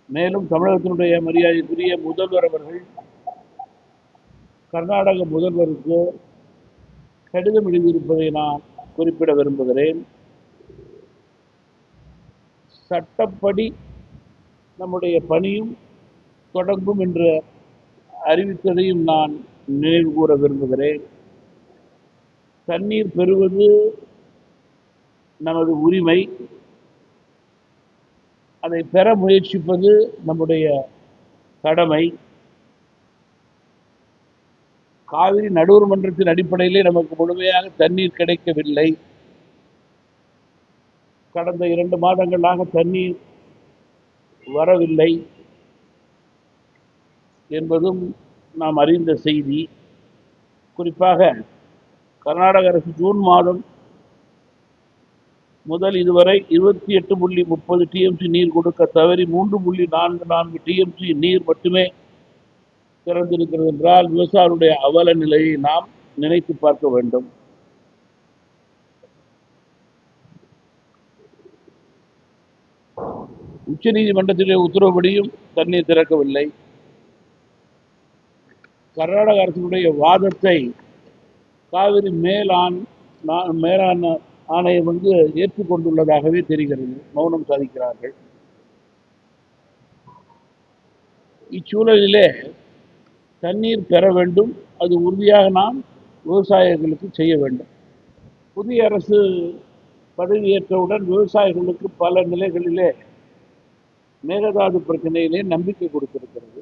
மேலும் தமிழகத்தினுடைய மரியாதைக்குரிய முதல்வர் அவர்கள் கர்நாடக முதல்வருக்கு கடிதம் எழுதியிருப்பதை நான் குறிப்பிட விரும்புகிறேன். சட்டப்படி நம்முடைய பணியும் தொடங்கும் என்று அறிவித்ததையும் நான் நினைவு கூற விரும்புகிறேன். தண்ணீர் பெறுவது நமது உரிமை. அதை பெற முயற்சிப்பது நம்முடைய கடமை. காவிரி நடுவர் மன்றத்தின் அடிப்படையிலே நமக்கு முழுமையாக தண்ணீர் கிடைக்கவில்லை. கடந்த 2 மாதங்களாக தண்ணீர் வரவில்லை என்பதும் நாம் அறிந்த செய்தி. குறிப்பாக கர்நாடக அரசு ஜூன் மாதம் முதல் இதுவரை 28.30 TMC நீர் கொடுக்க தவறி 3.44 TMC நீர் மட்டுமே திறந்திருக்கிறது என்றால் விவசாயிகளுடைய அவல நிலையை நாம் நினைத்து பார்க்க வேண்டும். உச்ச நீதிமன்றத்திலே உத்தரவுப்படியும் தண்ணீர் திறக்கவில்லை. கர்நாடக அரசினுடைய வாதத்தை காவிரி மேலாண் ஆணையம் ஏற்றுக்கொண்டுள்ளதாகவே தெரிகிறது. மௌனம் சாதிக்கிறார்கள். இச்சூழலிலே தண்ணீர் பெற வேண்டும். அது உறுதியாக நாம் விவசாயிகளுக்கு செய்ய வேண்டும். புதிய அரசு பதவியேற்றவுடன் விவசாயிகளுக்கு பல நிலைகளிலே மேகதாது பிரச்சனையிலே நம்பிக்கை கொடுத்திருக்கிறது.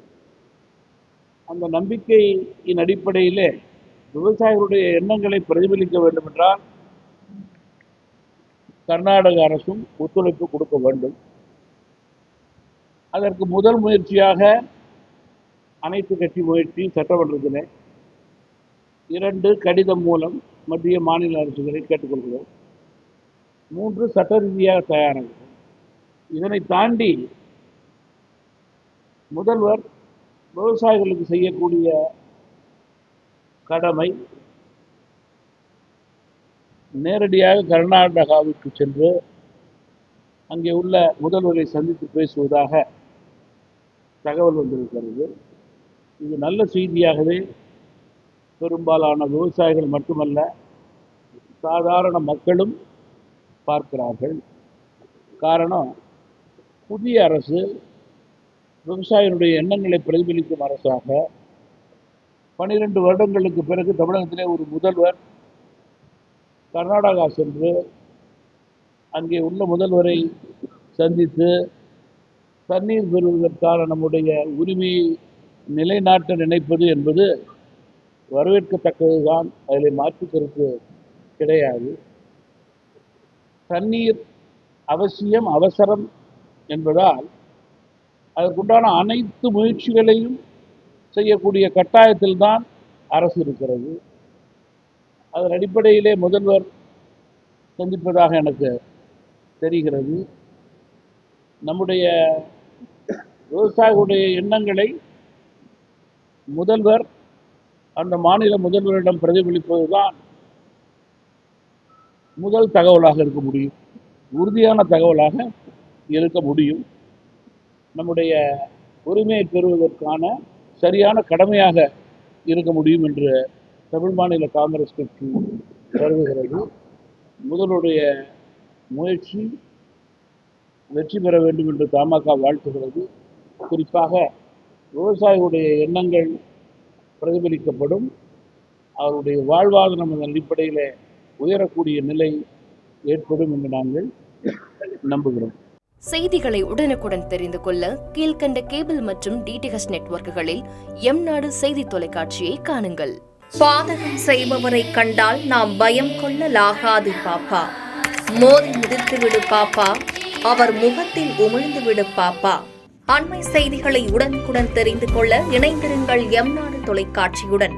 அந்த நம்பிக்கையின் அடிப்படையிலே விவசாயிகளுடைய எண்ணங்களை பிரதிபலிக்க வேண்டும் என்றால் கர்நாடக அரசும் ஒத்துழைப்பு கொடுக்க வேண்டும். அதற்கு முதல் முயற்சியாக அனைத்து கட்சி முயற்சி சட்டமன்றத்திலே 2 கடிதம் மூலம் மத்திய மாநில அரசுகளை கேட்டுக்கொள்கிறோம். 3 சட்ட ரீதியாக தயாராகிறோம். இதனை தாண்டி முதல்வர் விவசாயிகளுக்கு செய்யக்கூடிய கடமை நேரடியாக கர்நாடகாவுக்கு சென்று அங்கே உள்ள முதல்வரை சந்தித்து பேசுவதாக தகவல் வந்திருக்கிறது. இது நல்ல செய்தியாகவே பெரும்பாலான விவசாயிகள் மட்டுமல்ல சாதாரண மக்களும் பார்க்கிறார்கள். காரணம், புதிய அரசு விவசாயிகளுடைய எண்ணங்களை பிரதிபலிக்கும் அரசாக 12 வருடங்களுக்கு பிறகு தமிழகத்திலே ஒரு முதல்வர் கர்நாடகா சென்று அங்கே உள்ள முதல்வரை சந்தித்து தண்ணீர் பெறுவதற்கான நம்முடைய உரிமையை நிலைநாட்ட நினைப்பது என்பது வரவேற்கத்தக்கதுதான். அதில் மாற்று கருத்து கிடையாது. தண்ணீர் அவசியம், அவசரம் என்பதால் அதற்குண்டான அனைத்து முயற்சிகளையும் செய்யக்கூடிய கட்டாயத்தில் தான் அரசு இருக்கிறது. அதன் அடிப்படையிலே முதல்வர் சந்திப்பதாக எனக்கு தெரிகிறது. நம்முடைய விவசாயிகளுடைய எண்ணங்களை முதல்வர் அந்த மாநில முதல்வரிடம் பிரதிபலிப்பதுதான் முதல் தகவலாக இருக்க முடியும், உறுதியான தகவலாக இருக்க முடியும். நம்முடைய உரிமையை பெறுவதற்கான சரியான கடமையாக இருக்க முடியும் என்று தமிழ் மாநில காங்கிரஸ் கட்சி கருதுகிறது. முதல்வருடைய முயற்சி வெற்றி பெற வேண்டும் என்று தமாக வாழ்த்துகிறது. குறிப்பாக விவசாயிகளுடைய எண்ணங்கள் பிரதிபலிக்கப்படும், அவருடைய வாழ்வாதாரம் அடிப்படையில் உயரக்கூடிய நிலை ஏற்படும் என்று நாங்கள் நம்புகிறோம். செய்திகளை உடனுக்குடன் தெரிந்து கொள்ள கீழ்கண்ட கேபிள் மற்றும் DTH நெட்வொர்க்குகளில் எம்நாடு செய்தி தொலைக்காட்சியை காணுங்கள். பாதகம் செய்பவரை கண்டால் நாம் பயம் கொள்ளலாகாது பாப்பா. மோதி மிதித்து விடு பாப்பா, அவர் முகத்தில் உமிழ்ந்து விடு பாப்பா. அண்மை செய்திகளை உடனுக்குடன் தெரிந்து கொள்ள இணைந்திருங்கள் எம்நாடு தொலைக்காட்சியுடன்.